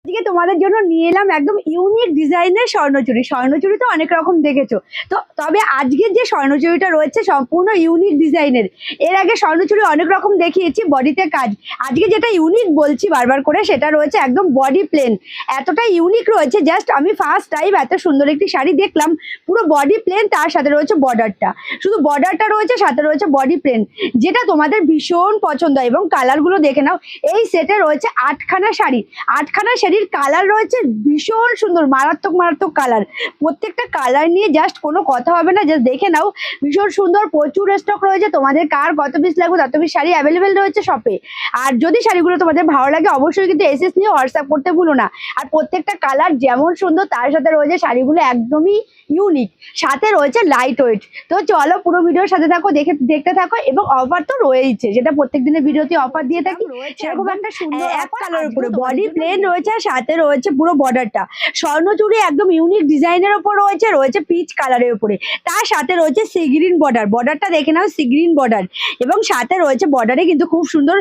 আজকে তোমাদের জন্য নিয়ে এলাম একদম ইউনিক ডিজাইনের স্বর্ণচুড়ি। স্বর্ণচুড়ি তো অনেক রকম দেখেছো, তো তবে আজকের যে স্বর্ণচুড়িটা রয়েছে সম্পূর্ণ ইউনিক ডিজাইনের। এর আগে স্বর্ণচুড়ি অনেক রকম দেখিয়েছি বডিতে কাজ, আজকে যেটা ইউনিক বলছি বারবার করে সেটা রয়েছে একদম বডি প্লেন। এতটা ইউনিক রয়েছে, জাস্ট আমি ফার্স্ট টাইম এত সুন্দর একটি শাড়ি দেখলাম। পুরো বডি প্লেন, তার সাথে রয়েছে বর্ডারটা, শুধু বর্ডারটা রয়েছে, সাথে রয়েছে বডি প্লেন, যেটা তোমাদের ভীষণ পছন্দ। এবং কালারগুলো দেখে নাও, এই সেটে রয়েছে 8খানা শাড়ি। 8খানা শাড়ির কালার রয়েছে ভীষণ সুন্দর, মারাত্মক মারাত্মক কালার। প্রত্যেকটা কালার নিয়ে জাস্ট কোনো কথা হবে না, জাস্ট দেখে নাও, ভীষণ সুন্দর। প্রচুর স্টক রয়েছে, তোমাদের কার কত পিস লাগবে তত পিস শাড়ি অ্যাভেলেবেল রয়েছে শপে। আর যদি শাড়িগুলো তোমাদের ভালো লাগে অবশ্যই কিন্তু এসএস নিয়ে হোয়াটসঅ্যাপ করতে ভুলো না। আর প্রত্যেকটা কালার যেমন সুন্দর, তার সাথে রয়েছে শাড়িগুলো একদমই ইউনিক, সাথে রয়েছে লাইট ওয়েট। তো চলো পুরো ভিডিওর সাথে থাকো, দেখতে থাকো। এবং অফার তো রয়েছে, যেটা প্রত্যেক দিনের ভিডিওতে অফার দিয়ে থাকি, সেরকম একটা সুন্দর এক কালার উপরে বডি প্লেন রয়েছে, সাথে রয়েছে পুরো বর্ডারটা। স্বর্ণচুড়ি একদম ইউনিক ডিজাইনের উপর রয়েছে, রয়েছে পিচ কালারের উপরে, তার সাথে রয়েছে সি গ্রিন বর্ডার। বর্ডারটা দেখে নাও, সি গ্রিন বর্ডার। এবং সাথে রয়েছে বর্ডারে কিন্তু খুব সুন্দর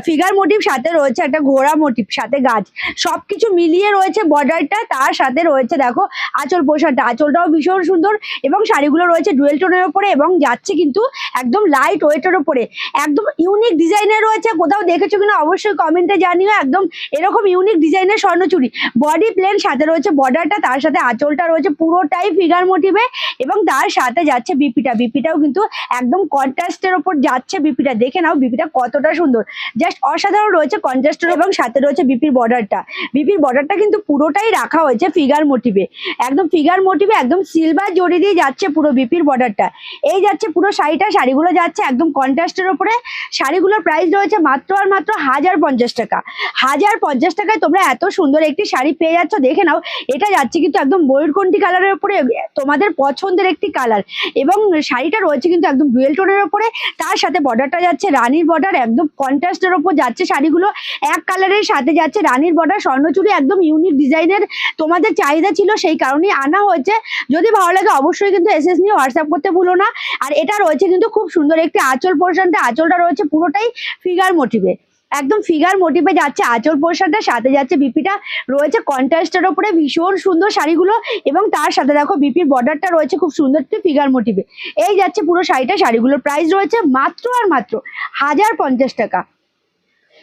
ফিগার মোটিভ, সাথে রয়েছে একটা ঘোড়া মোটিভ, সাথে গাছ, সবকিছু মিলিয়ে রয়েছে বর্ডারটা। তার সাথে রয়েছে দেখো আঁচল পোশাকটা, আঁচলটাও ভীষণ সুন্দর। এবং শাড়িগুলো রয়েছে ডুয়েল টোনের উপরে এবং যাচ্ছে কিন্তু একদম লাইট ওয়েটের উপরে, একদম ইউনিক ডিজাইনের রয়েছে। কোথাও দেখেছো কিনা অবশ্যই কমেন্টে জানিও। একদম এরকম ইউনিক ডিজাইনের স্বর্ণচুড়ি, বডি প্লেন, সাথে রয়েছে বর্ডারটা, তার সাথে আঁচলটা রয়েছে পুরোটাই ফিগার মোটিভে। এবং তার সাথে যাচ্ছে বিপিটা, বিপিটাও কিন্তু একদম কন্ট্রাস্টের ওপর যাচ্ছে। বিপিটা দেখে নাও, বিপিটা কতটা সুন্দর, জাস্ট অসাধারণ রয়েছে কন্ট্রাস্টের। এবং সাথে রয়েছে বিপির বর্ডারটা, বিপির বর্ডারটা কিন্তু পুরোটাই রাখা হয়েছে ফিগার মোটিভে, একদম ফিগার মোটিভে, একদম সিলভার জড়ি দিয়ে যাচ্ছে পুরো বিপির বর্ডারটা। এই যাচ্ছে পুরো শাড়িটা, শাড়িগুলো যাচ্ছে একদম কন্ট্রাস্টের ওপরে। শাড়িগুলোর প্রাইস রয়েছে মাত্র আর মাত্র 1050 টাকা। 1050 টাকায় তোমরা এত সুন্দর একটি শাড়ি পেয়ে যাচ্ছ। দেখে নাও, এটা যাচ্ছে কিন্তু একদম ময়ূরকণ্ঠী কালারের উপরে, তোমাদের পছন্দের একটি কালার। এবং শাড়িটা রয়েছে কিন্তু একদম ডুয়েল টোনের উপরে, তার সাথে বর্ডারটা যাচ্ছে রানীর বর্ডার, একদম কন্ট্রাস্টের ওপর যাচ্ছে শাড়িগুলো, এক কালারের সাথে যাচ্ছে রানীর বর্ডার। স্বর্ণচুড়ি একদম ইউনিক ডিজাইনের, তোমাদের চাহিদা ছিল সেই কারণেই আনা হয়েছে। যদি ভালো লাগে অবশ্যই কিন্তু এসএস নিয়ে হোয়াটসঅ্যাপ করতে ভুলো না। আর এটা রয়েছে কিন্তু খুব সুন্দর একটি আঁচল পোর্শনটা, আঁচলটা রয়েছে পুরোটাই ফিগার মোটিভে, একদম ফিগার মোটিভে যাচ্ছে আঁচল পোর্শনটা, সাথে যাচ্ছে বিপিটা রয়েছে কন্ট্রাস্টের ওপরে, ভীষণ সুন্দর শাড়িগুলো। এবং তার সাথে দেখো বিপির বর্ডারটা রয়েছে খুব সুন্দর একটি ফিগার মোটিভে। এই যাচ্ছে পুরো শাড়িটা, শাড়িগুলোর প্রাইস রয়েছে মাত্র আর মাত্র 1050 টাকা।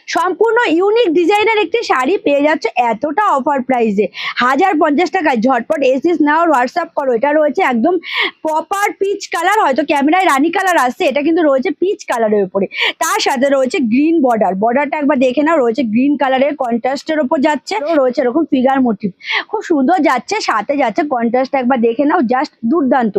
সম্পূর্ণ ইউনিক ডিজাইনের একটি শাড়ি পেয়ে যাচ্ছে এতটা অফার প্রাইসে 1050 টাকায়। ঝটপট এসএস নাও, হোয়াটসঅ্যাপ করো। এটা রয়েছে একদম প্রপার পিচ কালার, হয়তো ক্যামেরায় রানী কালার আসছে, এটা কিন্তু রয়েছে পিচ কালারের উপরে। তার সাথে রয়েছে গ্রিন বর্ডার, বর্ডারটা একবার দেখে নাও, রয়েছে গ্রিন কালারের কন্ট্রাস্টের ওপর যাচ্ছে, রয়েছে এরকম ফিগার মোটিভ, খুব সুন্দর যাচ্ছে। সাথে যাচ্ছে কন্ট্রাস্ট, একবার দেখে নাও, জাস্ট দুর্দান্ত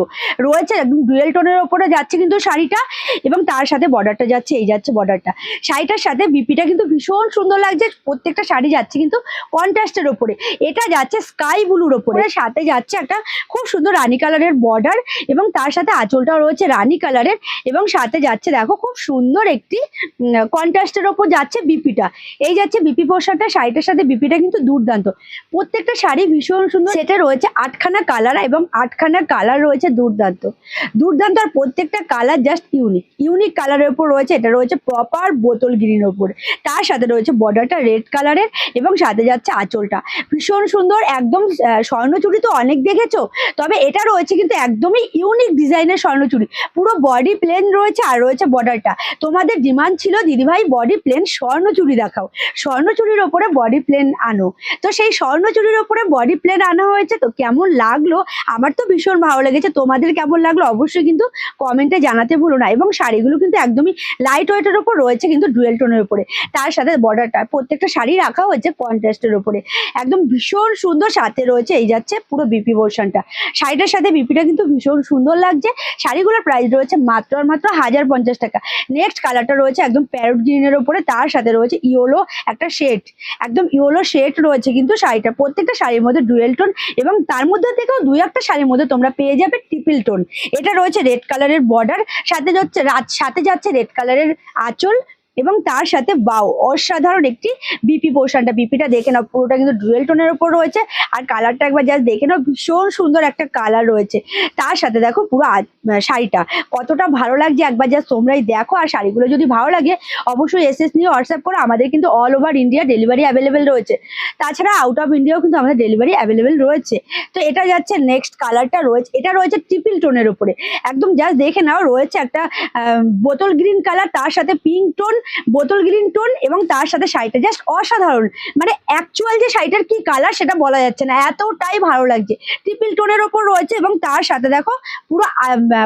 রয়েছে, একদম ডুয়েল টোনের ওপরে যাচ্ছে কিন্তু শাড়িটা। এবং তার সাথে বর্ডারটা যাচ্ছে, এই যাচ্ছে বর্ডারটা, শাড়িটার সাথে বিপিটা কিন্তু ভীষণ সুন্দর লাগছে। প্রত্যেকটা শাড়ি যাচ্ছে কিন্তু কন্ট্রাস্টের ওপরে, এটা যাচ্ছে স্কাই ব্লুর ওপরে, সাথে যাচ্ছে একটা খুব সুন্দর রানী কালারের বর্ডার। এবং তার সাথে আঁচলটাও রয়েছে রানী কালারের। এবং সাথে যাচ্ছে দেখো খুব সুন্দর একটি কন্ট্রাস্টের ওপর যাচ্ছে বিপিটা, এই যাচ্ছে বিপি পোশাকটা। শাড়িটার সাথে বিপিটা কিন্তু দুর্দান্ত, প্রত্যেকটা শাড়ি ভীষণ সুন্দর। সেটা রয়েছে 8খানা কালার, এবং 8খানা কালার রয়েছে দুর্দান্ত দুর্দান্ত। আর প্রত্যেকটা কালার জাস্ট ইউনিক, ইউনিক কালারের উপর রয়েছে। এটা রয়েছে প্রপার বোতল গ্রিনের উপরে, তার সাথে রয়েছে বর্ডারটা রেড কালারের। এবং সাথে যাচ্ছে আঁচলটা ভীষণ সুন্দর, একদম স্বর্ণচুড়ি তো অনেক দেখেছো, তবে এটা রয়েছে কিন্তু একদমই ইউনিক ডিজাইনের স্বর্ণচুড়ি। পুরো বডি প্লেন রয়েছে, আর রয়েছে বর্ডারটা। তোমাদের ডিমান্ড ছিল দিদিভাই বডি প্লেন স্বর্ণচুড়ি দেখাও, স্বর্ণচুড়ির ওপরে বডি প্লেন আনো। তো সেই স্বর্ণচুড়ির ওপরে বডি প্লেন আনা হয়েছে। তো কেমন লাগলো? আমার তো ভীষণ ভালো লেগেছে, তোমাদের কেমন লাগলো অবশ্যই কিন্তু কমেন্টে জানাতে ভুলো না। এবং শাড়িগুলো কিন্তু একদমই লাইট ওয়েটের ওপর রয়েছে, কিন্তু ডুয়েল টোনের উপরে, তার সাথে বর্ডারটা, প্রত্যেকটা শাড়ি রাখা হয়েছে কন্ট্রাস্টের উপরে, একদম ভীষণ সুন্দর। সাথে রয়েছে এই যাচ্ছে পুরো বিপি পোর্শনটা, শাড়িটার সাথে বিপিটা কিন্তু ভীষণ সুন্দর লাগছে। শাড়িগুলোর প্রাইস রয়েছে মাত্র আর মাত্র 1050 টাকা। নেক্সট কালারটা রয়েছে একদম প্যারট গ্রিনের উপরে, তার সাথে রয়েছে ইয়েলো একটা শেড, একদম ইয়েলো শেড রয়েছে কিন্তু শাড়িটা। প্রত্যেকটা শাড়ির মধ্যে ডুয়েল টোন, এবং তার মধ্যে থেকেও দুই একটা শাড়ির মধ্যে তোমরা পেয়ে যাবে ট্রিপল টোন। এটা রয়েছে রেড কালারের বর্ডার, সাথে যাচ্ছে রেড কালারের আঁচল, এবং তার সাথে বাও অসাধারণ একটি বিপি পোর্শনটা, বিপিটা দেখে নাও পুরোটা কিন্তু ডুয়েল টোনের ওপর রয়েছে। আর কালারটা একবার জাস্ট দেখে নাও, ভীষণ সুন্দর একটা কালার রয়েছে। তার সাথে দেখো পুরো শাড়িটা কতটা ভালো লাগছে একবার জাস্ট তোমরাই দেখো। আর শাড়িগুলো যদি ভালো লাগে অবশ্যই এসএস নিয়ে হোয়াটসঅ্যাপ করো, আমাদের কিন্তু all over India delivery available রয়েছে। তাছাড়া আউট অফ ইন্ডিয়াও কিন্তু আমাদের ডেলিভারি অ্যাভেলেবেল রয়েছে। তো এটা যাচ্ছে নেক্সট কালারটা রয়েছে, এটা রয়েছে ট্রিপল টোনের উপরে, একদম জাস্ট দেখে নাও রয়েছে একটা বোতল গ্রিন কালার, তার সাথে পিঙ্ক টোন, বোতল গ্রিন টোন এবং তার সাথে শাড়িটা জাস্ট অসাধারণ। মানে অ্যাকচুয়াল যে শাড়িটার কি কালার সেটা বলা যাচ্ছে না, এতটাই ভালো লাগছে। ট্রিপল টোনের ওপর রয়েছে এবং তার সাথে দেখো পুরো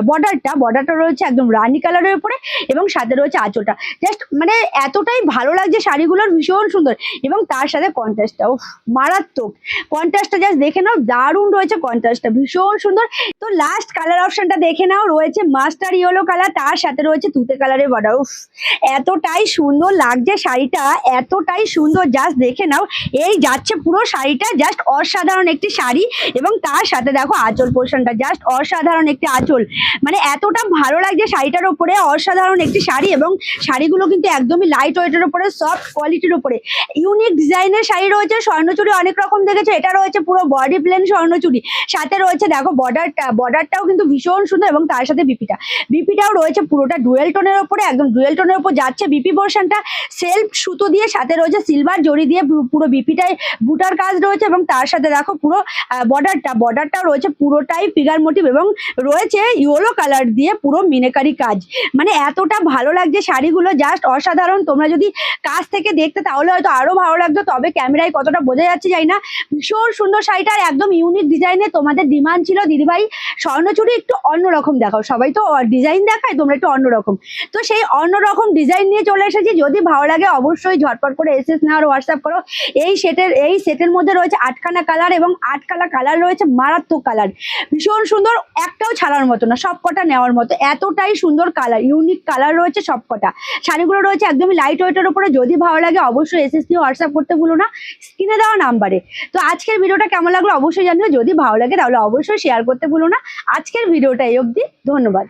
বর্ডারটা রয়েছে একদম রানি কালারের উপরে এবং সাথে রয়েছে আঁচলটা। জাস্ট মানে এতটাই ভালো লাগছে শাড়িগুলোর, ভীষণ সুন্দর। এবং তার সাথে কন্ট্রাস্টটা মারাত্মক, কন্ট্রাস্টটা জাস্ট দেখে নাও, দারুণ রয়েছে কন্ট্রাস্টটা, ভীষণ সুন্দর। তো লাস্ট কালার অপশনটা দেখে নাও, রয়েছে মাস্টার ইয়েলো কালার, তার সাথে রয়েছে তুতে কালারের বর্ডার। এতটাই সুন্দর লাগছে শাড়িটা, এতটাই সুন্দর, জাস্ট দেখে নাও। এই যাচ্ছে পুরো শাড়িটা, জাস্ট অসাধারণ একটি শাড়ি। এবং তার সাথে দেখো আঁচল পোর্শনটা, জাস্ট অসাধারণ একটি আঁচল, মানে এতটা ভালো লাগছে শাড়িটার উপরে, অসাধারণ একটি শাড়ি। এবং শাড়িগুলো কিন্তু একদমই লাইট ওয়েটের উপরে, সফট কোয়ালিটির উপরে, ইউনিক ডিজাইনের শাড়ি রয়েছে। স্বর্ণচুরি অনেক রকম দেখেছো, এটা রয়েছে পুরো বডি প্লেন স্বর্ণচুরি, সাথে রয়েছে দেখো বর্ডারটাও কিন্তু ভীষণ সুন্দর। এবং তার সাথে বিপিটাও রয়েছে পুরোটা ডুয়েল টোনের উপরে, একদম ডুয়েল টোনের উপর যাচ্ছে বিপি পোর্শনটা, সেলফ সুতো দিয়ে, সাথে রয়েছে সিলভার জড়ি দিয়ে পুরো বিপিটায় বুটার কাজ রয়েছে। এবং তার সাথে দেখো পুরো বর্ডারটাও রয়েছে পুরোটাই ফিগার মোটিভ এবং রয়েছে ইয়েলো কালার দিয়ে পুরো মিনেকারি কাজ। মানে এতটা ভালো লাগছে শাড়িগুলো, জাস্ট অসাধারণ। তোমরা যদি কাছ থেকে দেখতে তাহলে হয়তো আরো ভালো লাগতো, তবে ক্যামেরায় কতটা বোঝা যাচ্ছে জানি না। ভীষণ সুন্দর শাড়িটা, আর একদম ইউনিক ডিজাইনে। তোমাদের ডিমান্ড ছিল দিদিভাই স্বর্ণচুরি একটু অন্যরকম দেখাও, সবাই তো ডিজাইন দেখায়, তোমরা একটু অন্যরকম। তো সেই অন্যরকম ডিজাইন নিয়ে চলে এসেছি। যদি ভালো লাগে অবশ্যই ঝটপট করে এসএস নেওয়ার হোয়াটসঅ্যাপ করো। এই সেটের মধ্যে রয়েছে 8খানা কালার এবং 8খানা কালার রয়েছে মারাত্মক কালার, ভীষণ সুন্দর, একটাও ছাড়ার মতো না, সবকটা নেওয়ার মতো, এতটাই সুন্দর কালার, ইউনিক কালার রয়েছে সবকটা। শাড়িগুলো রয়েছে একদমই লাইট ওয়েটের উপরে। যদি ভালো লাগে অবশ্যই এসএস নিয়ে হোয়াটসঅ্যাপ করতে ভুলো না স্ক্রিনে দেওয়া নাম্বারে। তো আজকের ভিডিওটা কেমন লাগলো অবশ্যই জানিও, যদি ভালো লাগে তাহলে অবশ্যই শেয়ার করতে ভুলো না। আজকের ভিডিওটা এই অবধি, ধন্যবাদ।